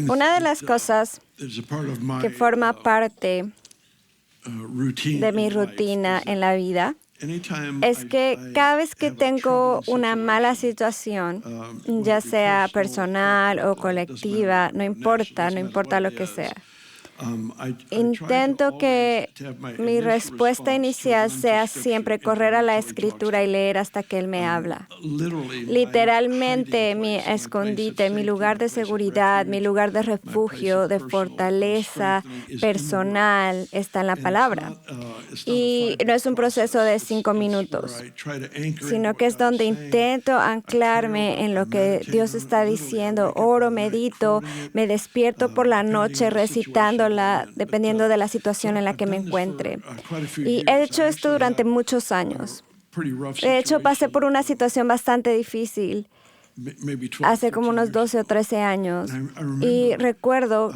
Una de las cosas que forma parte de mi rutina en la vida es que cada vez que tengo una mala situación, ya sea personal o colectiva, no importa lo que sea, intento que mi respuesta inicial sea siempre correr a la Escritura y leer hasta que Él me habla. Literalmente, mi escondite, mi lugar de seguridad, mi lugar de refugio, de fortaleza personal está en la palabra. Y no es un proceso de 5 minutos, sino que es donde intento anclarme en lo que Dios está diciendo. Oro, medito, me despierto por la noche recitándola, dependiendo de la situación en la que me encuentre. Y he hecho esto durante muchos años. De hecho, pasé por una situación bastante difícil hace como unos 12 o 13 años. Y recuerdo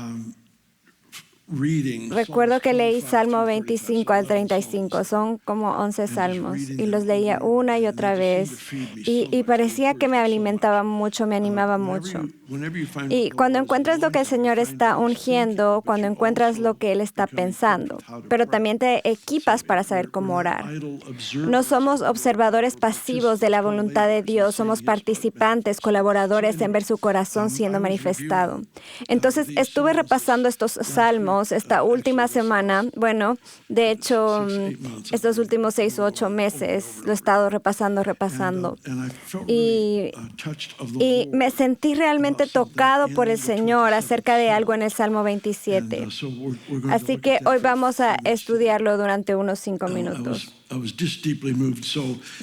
que leí Salmo 25 al 35. Son como 11 salmos. Y los leía una y otra vez. Y parecía que me alimentaba mucho, me animaba mucho. Y cuando encuentras lo que el Señor está ungiendo, cuando encuentras lo que Él está pensando, pero también te equipas para saber cómo orar. No somos observadores pasivos de la voluntad de Dios, somos participantes, colaboradores en ver su corazón siendo manifestado. Entonces, estuve repasando estos salmos esta última semana. Bueno, de hecho, estos últimos 6 o 8 meses lo he estado repasando. Y me sentí realmente tocado por el Señor acerca de algo en el Salmo 27. Así que hoy vamos a estudiarlo durante unos 5 minutos.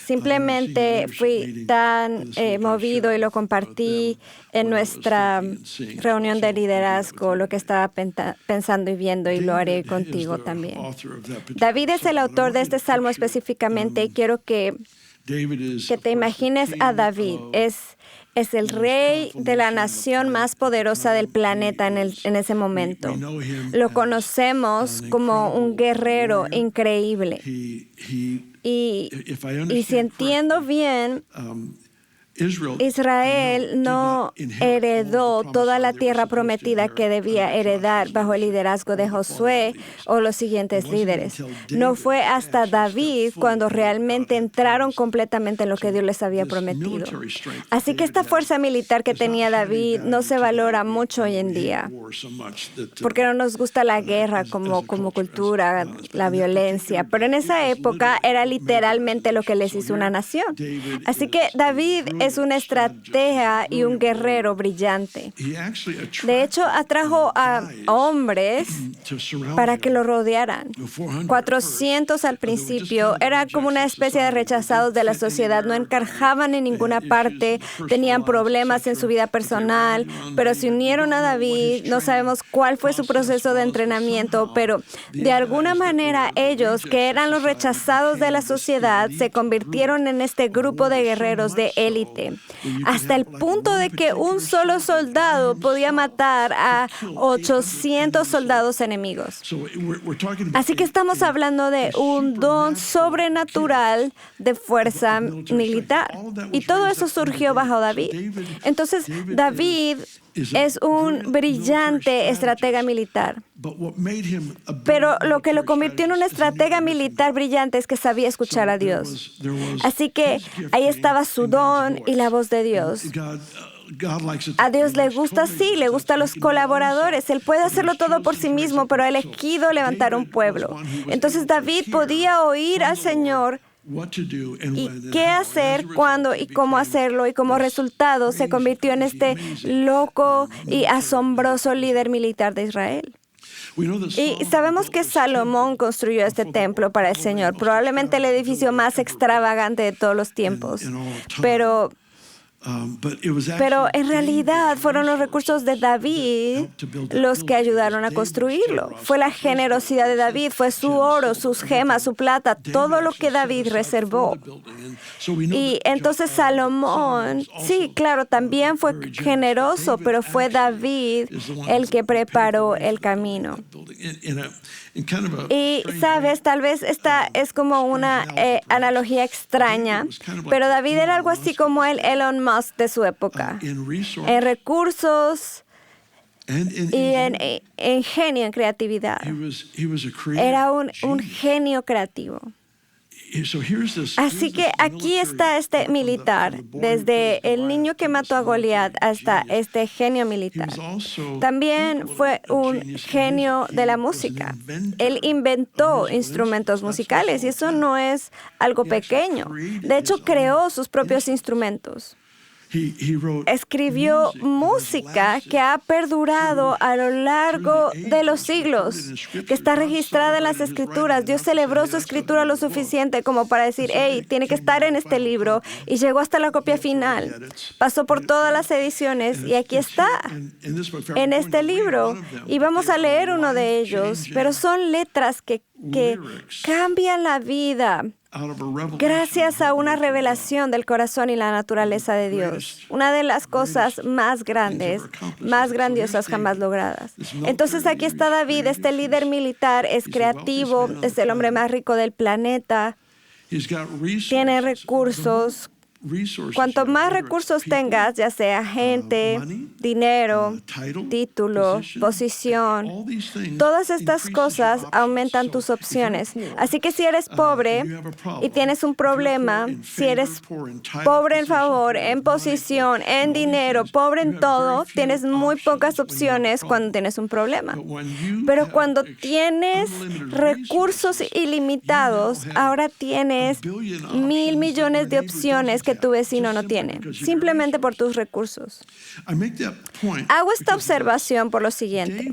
Simplemente fui tan movido y lo compartí en nuestra reunión de liderazgo, lo que estaba pensando y viendo, y lo haré contigo también. David es el autor de este salmo específicamente, y quiero que te imagines a David. Es el rey de la nación más poderosa del planeta en ese momento. Lo conocemos como un guerrero increíble. Y si entiendo bien, Israel no heredó toda la tierra prometida que debía heredar bajo el liderazgo de Josué o los siguientes líderes. No fue hasta David cuando realmente entraron completamente en lo que Dios les había prometido. Así que esta fuerza militar que tenía David no se valora mucho hoy en día, porque no nos gusta la guerra como cultura, la violencia. Pero en esa época era literalmente lo que les hizo una nación. Así que David es un estratega y un guerrero brillante. De hecho, atrajo a hombres para que lo rodearan. 400 al principio. Era como una especie de rechazados de la sociedad. No encajaban en ninguna parte, tenían problemas en su vida personal, pero se unieron a David. No sabemos cuál fue su proceso de entrenamiento, pero de alguna manera ellos, que eran los rechazados de la sociedad, se convirtieron en este grupo de guerreros de élite, hasta el punto de que un solo soldado podía matar a 800 soldados enemigos. Así que estamos hablando de un don sobrenatural de fuerza militar. Y todo eso surgió bajo David. Entonces, David es un brillante estratega militar. Pero lo que lo convirtió en un estratega militar brillante es que sabía escuchar a Dios. Así que ahí estaba su don y la voz de Dios. A Dios le gusta así, le gustan los colaboradores. Él puede hacerlo todo por sí mismo, pero ha elegido levantar un pueblo. Entonces David podía oír al Señor y qué hacer, cuándo y cómo hacerlo, y como resultado se convirtió en este loco y asombroso líder militar de Israel. Y sabemos que Salomón construyó este templo para el Señor, probablemente el edificio más extravagante de todos los tiempos, pero en realidad fueron los recursos de David los que ayudaron a construirlo. Fue la generosidad de David, fue su oro, sus gemas, su plata, todo lo que David reservó. Y entonces Salomón, sí, claro, también fue generoso, pero fue David el que preparó el camino. Y sabes, tal vez esta es como una analogía extraña, pero David era algo así como el Elon Musk de su época. En recursos, y en genio, en creatividad. Era un genio creativo. Así que aquí está este militar, desde el niño que mató a Goliat hasta este genio militar. También fue un genio de la música. Él inventó instrumentos musicales y eso no es algo pequeño. De hecho, creó sus propios instrumentos. Escribió música que ha perdurado a lo largo de los siglos, que está registrada en las Escrituras. Dios celebró su escritura lo suficiente como para decir, hey, tiene que estar en este libro, y llegó hasta la copia final. Pasó por todas las ediciones y aquí está, en este libro. Y vamos a leer uno de ellos, pero son letras que cambian la vida. Gracias a una revelación del corazón y la naturaleza de Dios, una de las cosas más grandes, más grandiosas jamás logradas. Entonces aquí está David, este líder militar, es creativo, es el hombre más rico del planeta, tiene recursos. Cuanto más recursos tengas, ya sea gente, dinero, título, posición, todas estas cosas aumentan tus opciones. Así que si eres pobre y tienes un problema, si eres pobre en favor, en posición, en dinero, pobre en todo, tienes muy pocas opciones cuando tienes un problema. Pero cuando tienes recursos ilimitados, ahora tienes 1,000 millones de opciones que tu vecino no tiene, simplemente por tus recursos. Hago esta observación por lo siguiente.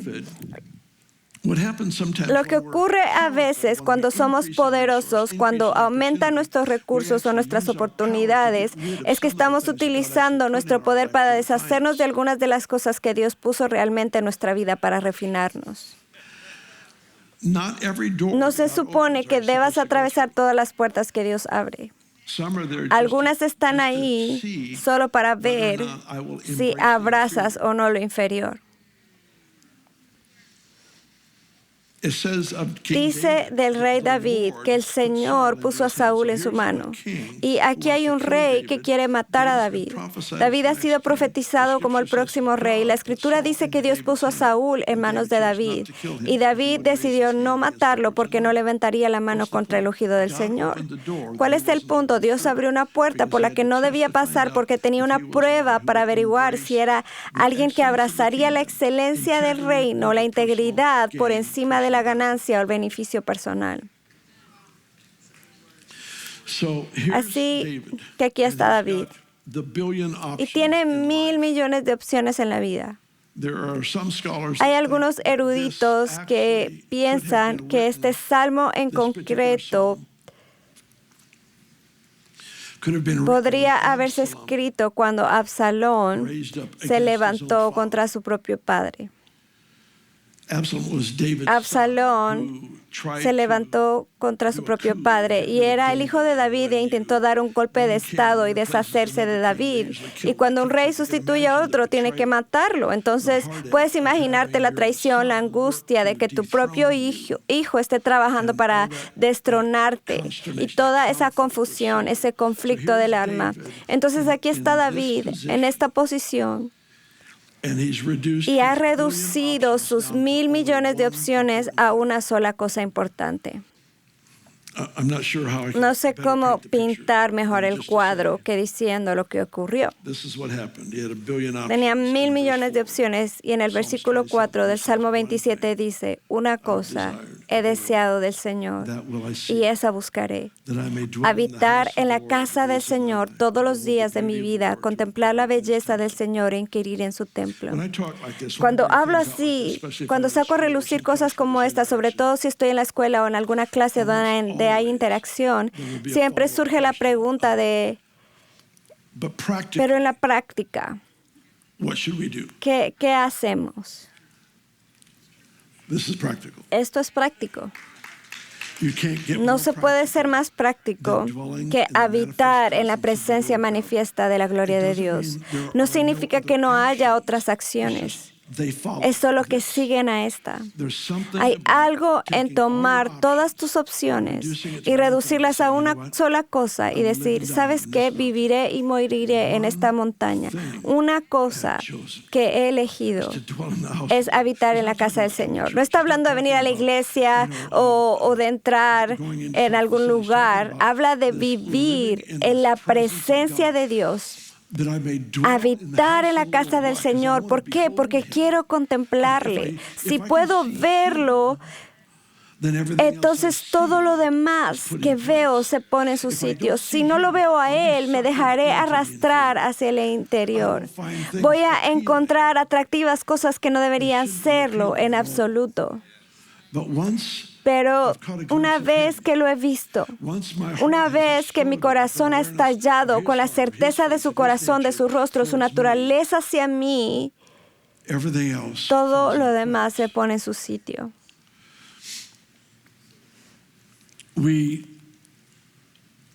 Lo que ocurre a veces cuando somos poderosos, cuando aumentan nuestros recursos o nuestras oportunidades, es que estamos utilizando nuestro poder para deshacernos de algunas de las cosas que Dios puso realmente en nuestra vida para refinarnos. No se supone que debas atravesar todas las puertas que Dios abre. Algunas están ahí solo para ver si abrazas o no lo inferior. Dice del rey David que el Señor puso a Saúl en su mano. Y aquí hay un rey que quiere matar a David. David ha sido profetizado como el próximo rey. La Escritura dice que Dios puso a Saúl en manos de David. Y David decidió no matarlo porque no levantaría la mano contra el ungido del Señor. ¿Cuál es el punto? Dios abrió una puerta por la que no debía pasar porque tenía una prueba para averiguar si era alguien que abrazaría la excelencia del reino, la integridad por encima de la ganancia o el beneficio personal. Así que aquí está David. Y tiene 1,000 millones de opciones en la vida. Hay algunos eruditos que piensan que este salmo en concreto podría haberse escrito cuando Absalón se levantó contra su propio padre. Absalón se levantó contra su propio padre y era el hijo de David e intentó dar un golpe de estado y deshacerse de David. Y cuando un rey sustituye a otro, tiene que matarlo. Entonces, puedes imaginarte la traición, la angustia de que tu propio hijo esté trabajando para destronarte y toda esa confusión, ese conflicto del alma. Entonces, aquí está David en esta posición. Y ha reducido sus 1,000 millones de opciones a una sola cosa importante. No sé cómo pintar mejor el cuadro que diciendo lo que ocurrió. Tenía 1,000 millones de opciones y en el versículo 4 del Salmo 27 dice, una cosa he deseado del Señor y esa buscaré. Habitar en la casa del Señor todos los días de mi vida, contemplar la belleza del Señor e inquirir en su templo. Cuando hablo así, cuando saco a relucir cosas como esta, sobre todo si estoy en la escuela o en alguna clase donde hay interacción, siempre surge la pregunta de, pero en la práctica, ¿qué hacemos? Esto es práctico. No se puede ser más práctico que habitar en la presencia manifiesta de la gloria de Dios. No significa que no haya otras acciones. es solo que siguen a esta. Hay algo en tomar todas tus opciones y reducirlas a una sola cosa y decir, ¿sabes qué? Viviré y moriré en esta montaña. Una cosa que he elegido es habitar en la casa del Señor. No está hablando de venir a la iglesia o de entrar en algún lugar. Habla de vivir en la presencia de Dios. Habitar en la casa del Señor. ¿Por qué? Porque quiero contemplarle. Si puedo verlo, entonces todo lo demás que veo se pone en su sitio. Si no lo veo a Él, me dejaré arrastrar hacia el interior. Voy a encontrar atractivas cosas que no deberían serlo en absoluto. Pero una vez que lo he visto, una vez que mi corazón ha estallado con la certeza de su corazón, de su rostro, su naturaleza hacia mí, todo lo demás se pone en su sitio. We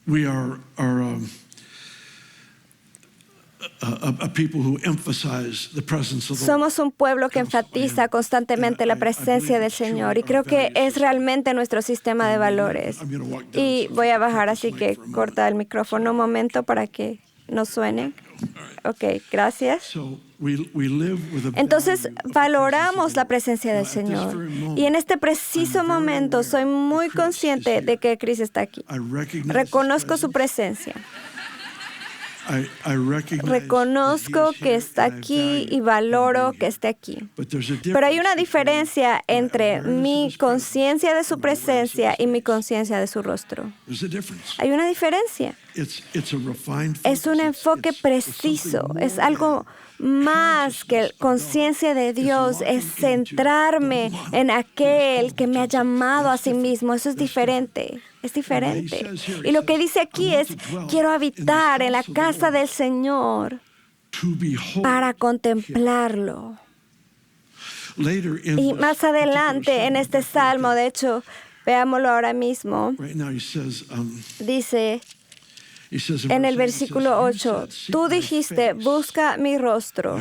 are a people who emphasize the presence of the Lord. Somos un pueblo que enfatiza constantemente la presencia del Señor y creo que es realmente nuestro sistema de valores. Y voy a bajar, así que corta el micrófono un momento para que no suene. Ok, gracias. Entonces, valoramos la presencia del Señor. Y en este preciso momento soy muy consciente de que Chris está aquí. Reconozco su presencia. Reconozco que está aquí y valoro que esté aquí. Pero hay una diferencia entre mi conciencia de su presencia y mi conciencia de su rostro. Hay una diferencia. Es un enfoque preciso, es algo más que conciencia de Dios, es centrarme en aquel que me ha llamado a sí mismo. Eso es diferente. Es diferente. Y lo que dice aquí es, quiero habitar en la casa del Señor para contemplarlo. Y más adelante en este salmo, de hecho, veámoslo ahora mismo, dice en el versículo 8, tú dijiste, busca mi rostro.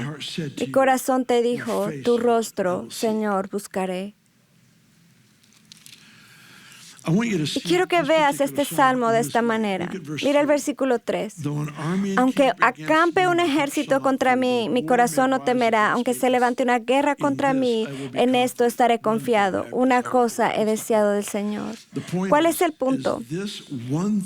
Mi corazón te dijo, tu rostro, Señor, buscaré. Y quiero que veas este salmo de esta manera. Mira el versículo 3. Aunque acampe un ejército contra mí, mi corazón no temerá. Aunque se levante una guerra contra mí, en esto estaré confiado. Una cosa he deseado del Señor. ¿Cuál es el punto?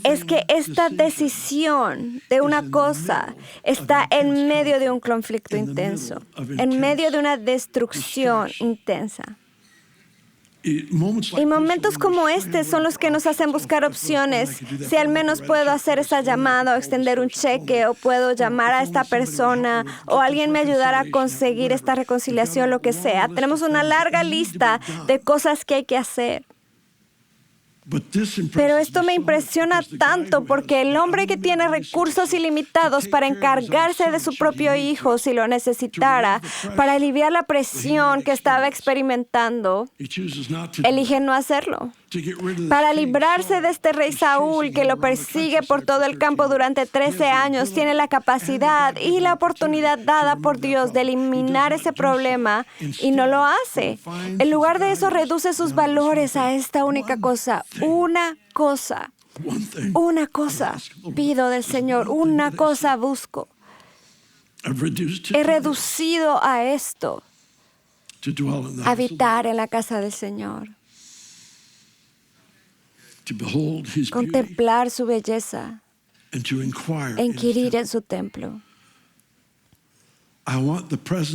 Es que esta decisión de una cosa está en medio de un conflicto intenso, en medio de una destrucción intensa. Y momentos como este son los que nos hacen buscar opciones. Si al menos puedo hacer esa llamada o extender un cheque, o puedo llamar a esta persona, o alguien me ayudará a conseguir esta reconciliación, lo que sea. Tenemos una larga lista de cosas que hay que hacer. Pero esto me impresiona tanto porque el hombre que tiene recursos ilimitados para encargarse de su propio hijo si lo necesitara, para aliviar la presión que estaba experimentando, elige no hacerlo. Para librarse de este rey Saúl que lo persigue por todo el campo durante 13 años, tiene la capacidad y la oportunidad dada por Dios de eliminar ese problema y no lo hace. En lugar de eso, reduce sus valores a esta única cosa. Una cosa pido del Señor, una cosa busco. He reducido a esto, habitar en la casa del Señor. Contemplar su belleza, inquirir en su templo.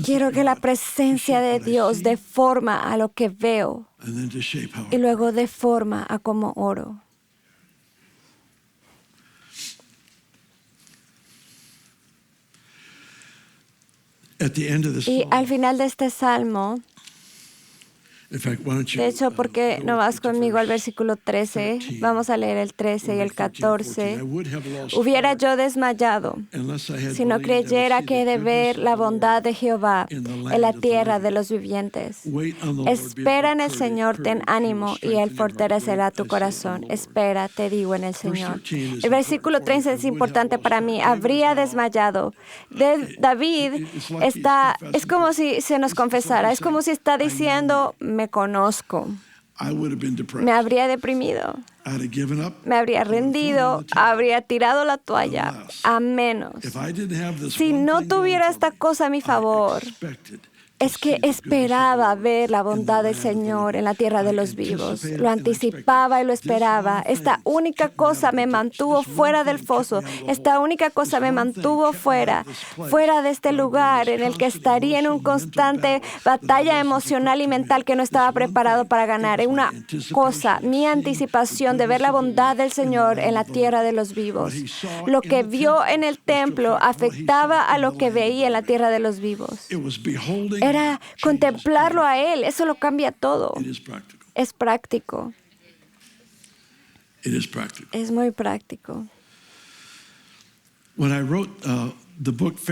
Quiero que la presencia de Dios dé forma a lo que veo y luego dé forma a cómo oro. Y al final de este salmo, De hecho, ¿por qué no vas conmigo al versículo 13? Vamos a leer el 13 y el 14. Hubiera yo desmayado si no creyera que he de ver la bondad de Jehová en la tierra de los vivientes. Espera en el Señor, ten ánimo, y Él fortalecerá tu corazón. Espera, te digo, en el Señor. El versículo 13 es importante para mí. Habría desmayado. David es como si se nos confesara, es como si está diciendo, me conozco. Me habría deprimido, me habría rendido, habría tirado la toalla, a menos. Si no tuviera esta cosa a mi favor, es que esperaba ver la bondad del Señor en la tierra de los vivos. Lo anticipaba y lo esperaba. Esta única cosa me mantuvo fuera del foso. Esta única cosa me mantuvo fuera de este lugar en el que estaría en una constante batalla emocional y mental que no estaba preparado para ganar. Es una cosa, mi anticipación de ver la bondad del Señor en la tierra de los vivos. Lo que vio en el templo afectaba a lo que veía en la tierra de los vivos. Era contemplarlo a Él. Eso lo cambia todo. Es práctico. Es muy práctico.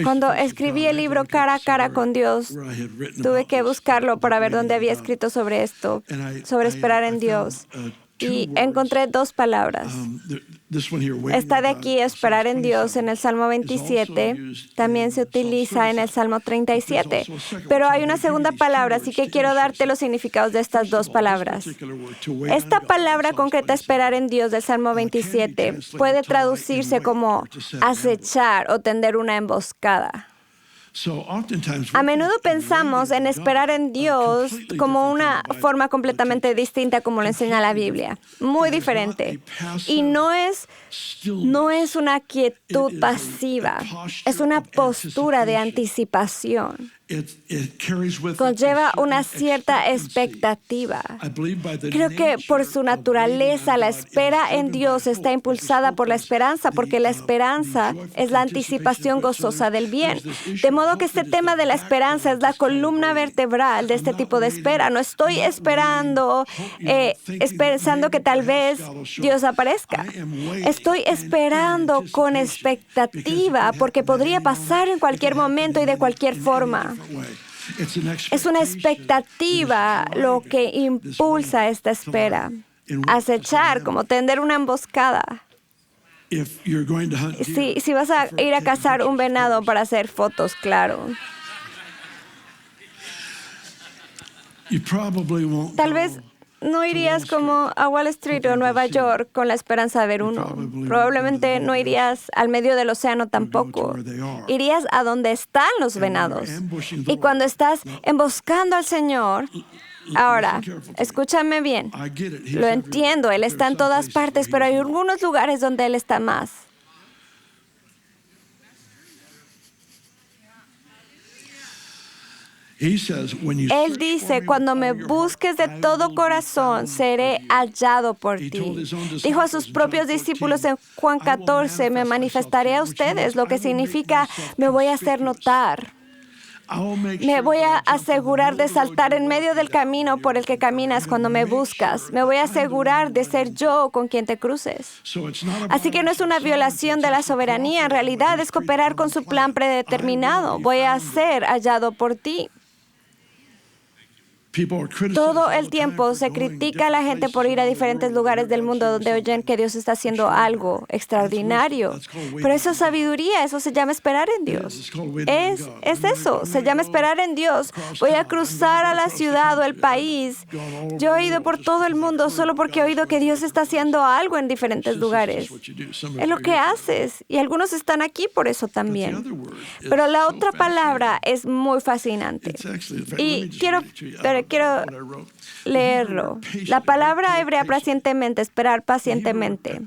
Cuando escribí el libro Cara a Cara con Dios, tuve que buscarlo para ver dónde había escrito sobre esto, sobre esperar en Dios. Y encontré dos palabras. Esta de aquí, esperar en Dios, en el Salmo 27, también se utiliza en el Salmo 37. Pero hay una segunda palabra, así que quiero darte los significados de estas dos palabras. Esta palabra concreta, esperar en Dios, del Salmo 27, puede traducirse como acechar o tender una emboscada. A menudo pensamos en esperar en Dios como una forma completamente distinta como lo enseña la Biblia, muy diferente. Y no es una quietud pasiva, es una postura de anticipación. Conlleva una cierta expectativa. Creo que por su naturaleza, la espera en Dios está impulsada por la esperanza, porque la esperanza es la anticipación gozosa del bien. De modo que este tema de la esperanza es la columna vertebral de este tipo de espera. No estoy esperando, pensando que tal vez Dios aparezca. Estoy esperando con expectativa, porque podría pasar en cualquier momento y de cualquier forma. Es una expectativa lo que impulsa esta espera. Acechar, como tender una emboscada. Si vas a ir a cazar un venado para hacer fotos, claro. Tal vez no irías como a Wall Street o Nueva York con la esperanza de ver uno. Probablemente no irías al medio del océano tampoco. Irías a donde están los venados. Y cuando estás emboscando al Señor, ahora, escúchame bien. Lo entiendo, Él está en todas partes, pero hay algunos lugares donde Él está más. Él dice, cuando me busques de todo corazón, seré hallado por ti. Dijo a sus propios discípulos en Juan 14, me manifestaré a ustedes, lo que significa, me voy a hacer notar. Me voy a asegurar de saltar en medio del camino por el que caminas cuando me buscas. Me voy a asegurar de ser yo con quien te cruces. Así que no es una violación de la soberanía, en realidad es cooperar con su plan predeterminado. Voy a ser hallado por ti. Todo el tiempo se critica a la gente por ir a diferentes lugares del mundo donde oyen que Dios está haciendo algo extraordinario. Pero eso es sabiduría, eso se llama esperar en Dios. Es eso, se llama esperar en Dios. Voy a cruzar a la ciudad o el país. Yo he ido por todo el mundo solo porque he oído que Dios está haciendo algo en diferentes lugares. Es lo que haces y algunos están aquí por eso también. Pero la otra palabra es muy fascinante. Y quiero leerlo. La palabra hebrea pacientemente, esperar pacientemente,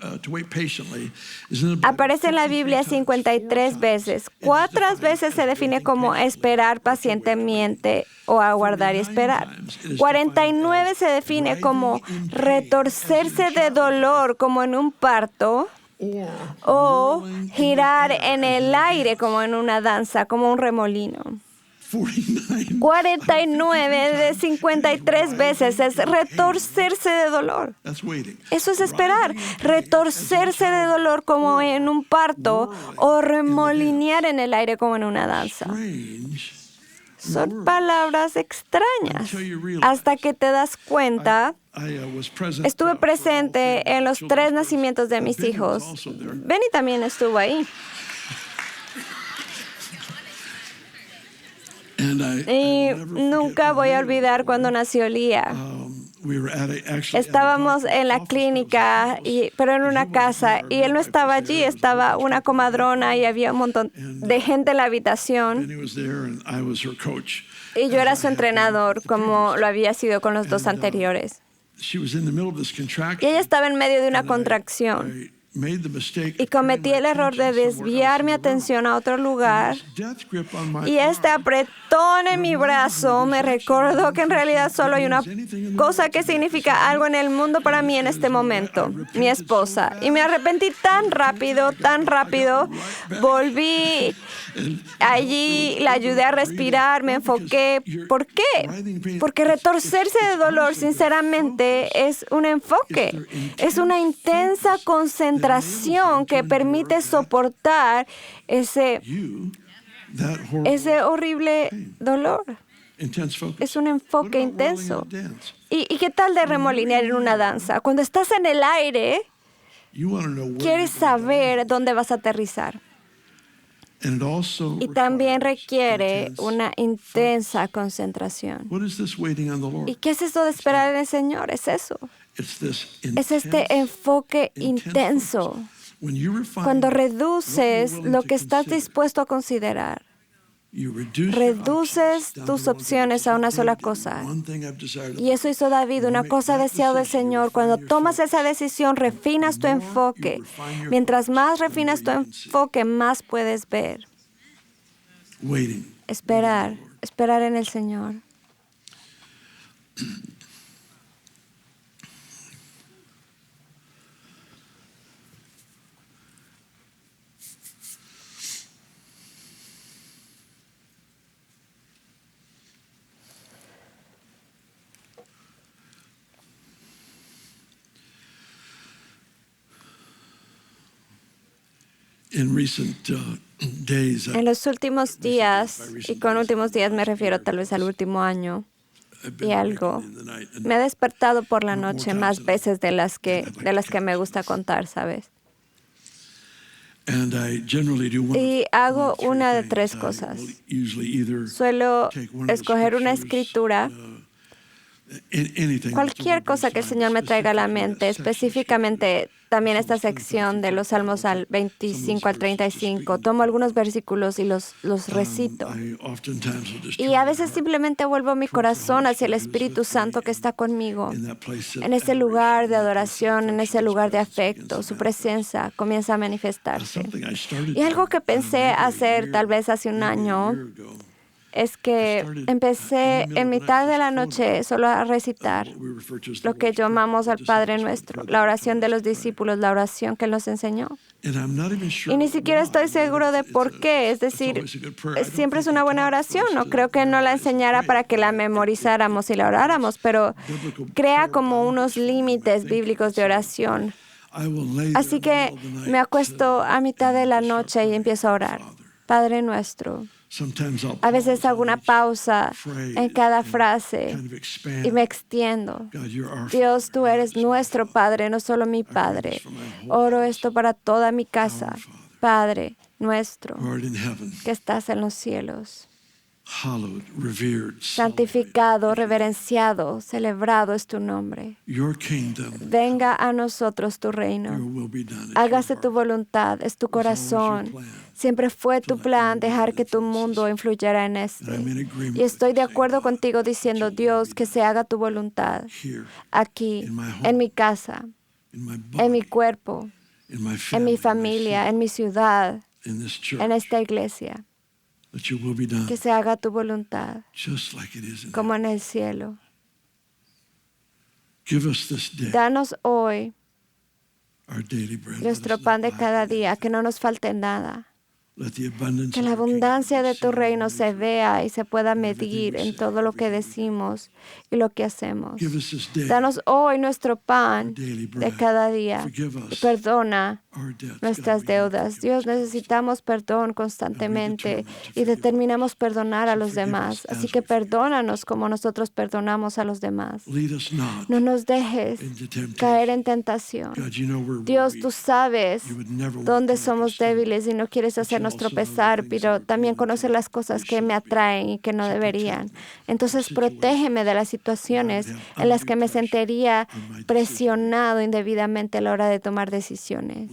aparece en la Biblia 53 veces. 4 veces se define como esperar pacientemente o aguardar y esperar. 49 se define como retorcerse de dolor como en un parto o girar en el aire como en una danza, como un remolino. 49 de 53 veces es retorcerse de dolor. Eso es esperar. Retorcerse de dolor como en un parto o remolinear en el aire como en una danza. Son palabras extrañas. Hasta que te das cuenta, estuve presente en los 3 nacimientos de mis hijos. Benny también estuvo ahí. Y nunca voy a olvidar cuando nació Lía. Estábamos en la clínica, pero en una casa, y él no estaba allí, estaba una comadrona y había un montón de gente en la habitación. Y yo era su entrenador, como lo había sido con los 2 anteriores. Y ella estaba en medio de una contracción. Y cometí el error de desviar mi atención a otro lugar. Y este apretón en mi brazo me recordó que en realidad solo hay una cosa que significa algo en el mundo para mí en este momento, mi esposa. Y me arrepentí tan rápido, volví allí, la ayudé a respirar, me enfoqué. ¿Por qué? Porque retorcerse de dolor, sinceramente, es un enfoque, es una intensa concentración que permite soportar ese horrible dolor. Es un enfoque intenso. ¿Y qué tal de remolinear en una danza? Cuando estás en el aire, quieres saber dónde vas a aterrizar. Y también requiere una intensa concentración. ¿Y qué es eso de esperar en el Señor? Es eso. Es este enfoque intenso. Cuando reduces lo que estás dispuesto a considerar, reduces tus opciones a una sola cosa. Y eso hizo David, una cosa deseada del Señor. Cuando tomas esa decisión, refinas tu enfoque. Mientras más refinas tu enfoque, más puedes ver. Esperar en el Señor. En los últimos días, y con últimos días me refiero tal vez al último año y algo, me he despertado por la noche más veces de las que me gusta contar, ¿sabes? Y hago una de 3 cosas. Suelo escoger una escritura, cualquier cosa que el Señor me traiga a la mente, específicamente también esta sección de los Salmos al 25 al 35. Tomo algunos versículos y los recito. Y a veces simplemente vuelvo mi corazón hacia el Espíritu Santo que está conmigo. En ese lugar de adoración, en ese lugar de afecto, su presencia comienza a manifestarse. Y algo que pensé hacer tal vez hace un año es que empecé en mitad de la noche solo a recitar lo que llamamos al Padre Nuestro, la oración de los discípulos, la oración que Él nos enseñó. Y ni siquiera estoy seguro de por qué, es decir, siempre es una buena oración. No creo que no la enseñara para que la memorizáramos y la oráramos, pero crea como unos límites bíblicos de oración. Así que me acuesto a mitad de la noche y empiezo a orar. Padre Nuestro. A veces hago una pausa en cada frase y me extiendo. Dios, tú eres nuestro Padre, no solo mi Padre. Oro esto para toda mi casa. Padre nuestro, que estás en los cielos. Santificado, reverenciado, celebrado es tu nombre. Venga a nosotros tu reino. Hágase tu voluntad, es tu corazón. Siempre fue tu plan dejar que tu mundo influyera en este. Y estoy de acuerdo contigo diciendo, Dios, que se haga tu voluntad aquí, en mi casa, en mi cuerpo, en mi familia, en mi ciudad, en esta iglesia. Que se haga tu voluntad, como en el cielo. Danos hoy nuestro pan de cada día, que no nos falte nada. Que la abundancia de tu reino se vea y se pueda medir en todo lo que decimos y lo que hacemos. Danos hoy nuestro pan de cada día y perdona nuestras deudas. Dios, necesitamos perdón constantemente y determinamos perdonar a los demás. Así que perdónanos como nosotros perdonamos a los demás. No nos dejes caer en tentación. Dios, tú sabes dónde somos débiles y no quieres hacernos tropezar, pero también conoces las cosas que me atraen y que no deberían. Entonces, protégeme de las situaciones en las que me sentiría presionado indebidamente a la hora de tomar decisiones.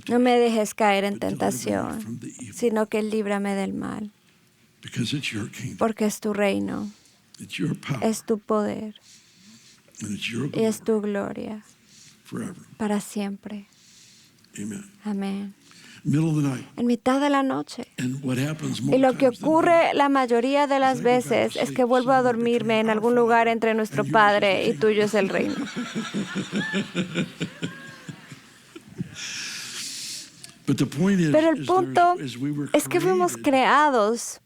No me dejes caer en tentación, sino que líbrame del mal. Porque es tu reino, es tu poder y es tu gloria para siempre. Amén. En mitad de la noche. Y lo que ocurre la mayoría de las veces es que vuelvo a dormirme en algún lugar entre nuestro Padre y tuyo es el reino. Pero el punto es que fuimos creados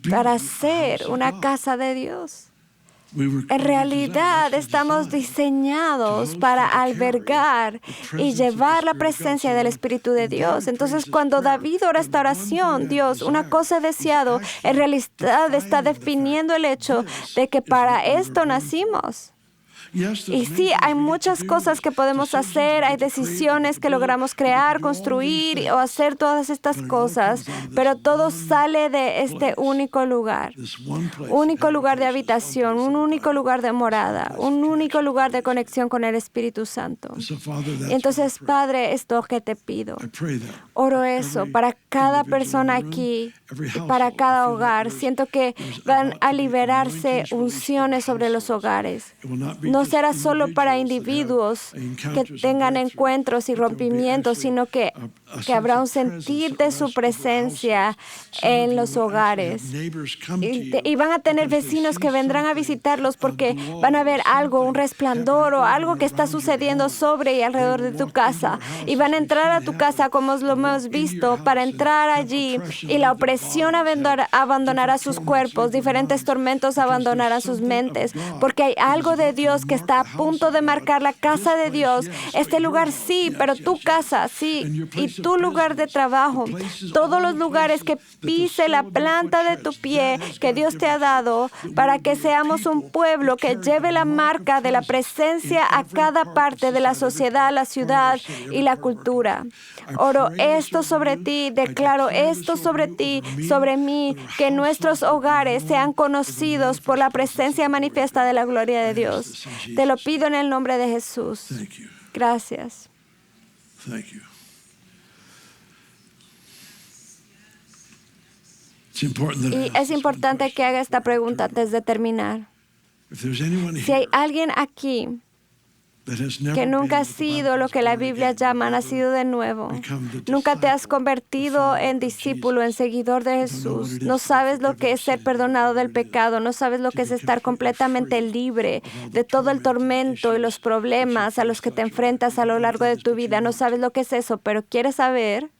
para ser una casa de Dios. En realidad estamos diseñados para albergar y llevar la presencia del Espíritu de Dios. Entonces, cuando David ora esta oración, Dios, una cosa he deseado, en realidad está definiendo el hecho de que para esto nacimos. Y sí, hay muchas cosas que podemos hacer, hay decisiones que logramos crear, construir o hacer todas estas cosas, pero todo sale de este único lugar de habitación, un único lugar de morada, un único lugar de conexión con el Espíritu Santo. Y entonces, Padre, es lo que te pido. Oro eso para cada persona aquí, para cada hogar. Siento que van a liberarse unciones sobre los hogares. No será solo para individuos que tengan encuentros y rompimientos, sino que habrá un sentir de su presencia en los hogares. Y van a tener vecinos que vendrán a visitarlos porque van a ver algo, un resplandor o algo que está sucediendo sobre y alrededor de tu casa. Y van a entrar a tu casa como lo hemos visto, para entrar allí y la opresión abandonará sus cuerpos, diferentes tormentos abandonarán sus mentes, porque hay algo de Dios que está a punto de marcar la casa de Dios. Este lugar sí, pero tu casa sí, y tu lugar de trabajo, todos los lugares que pise la planta de tu pie que Dios te ha dado, para que seamos un pueblo que lleve la marca de la presencia a cada parte de la sociedad, la ciudad y la cultura. Oro esto sobre ti, declaro esto sobre ti, sobre mí, que nuestros hogares sean conocidos por la presencia manifiesta de la gloria de Dios. Te lo pido en el nombre de Jesús. Gracias. Y es importante que haga esta pregunta antes de terminar. Si hay alguien aquí que nunca has sido lo que la Biblia llama nacido de nuevo, nunca te has convertido en discípulo, en seguidor de Jesús, no sabes lo que es ser perdonado del pecado, no sabes lo que es estar completamente libre de todo el tormento y los problemas a los que te enfrentas a lo largo de tu vida, no sabes lo que es eso, pero quieres saber.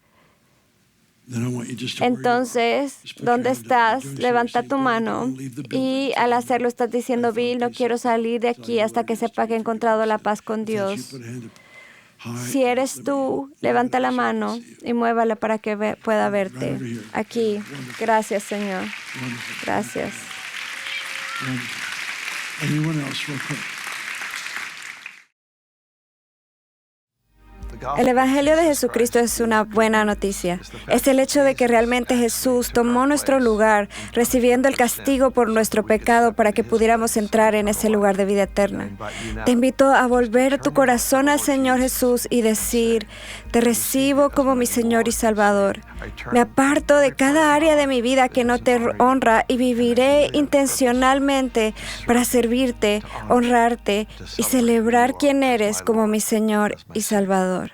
Entonces, ¿dónde estás? Levanta tu mano y al hacerlo estás diciendo, Bill, no quiero salir de aquí hasta que sepa que he encontrado la paz con Dios. Si eres tú, levanta la mano y muévala para que pueda verte. Aquí. Gracias, Señor. Gracias. El Evangelio de Jesucristo es una buena noticia. Es el hecho de que realmente Jesús tomó nuestro lugar, recibiendo el castigo por nuestro pecado para que pudiéramos entrar en ese lugar de vida eterna. Te invito a volver tu corazón al Señor Jesús y decir, te recibo como mi Señor y Salvador. Me aparto de cada área de mi vida que no te honra y viviré intencionalmente para servirte, honrarte y celebrar quién eres como mi Señor y Salvador.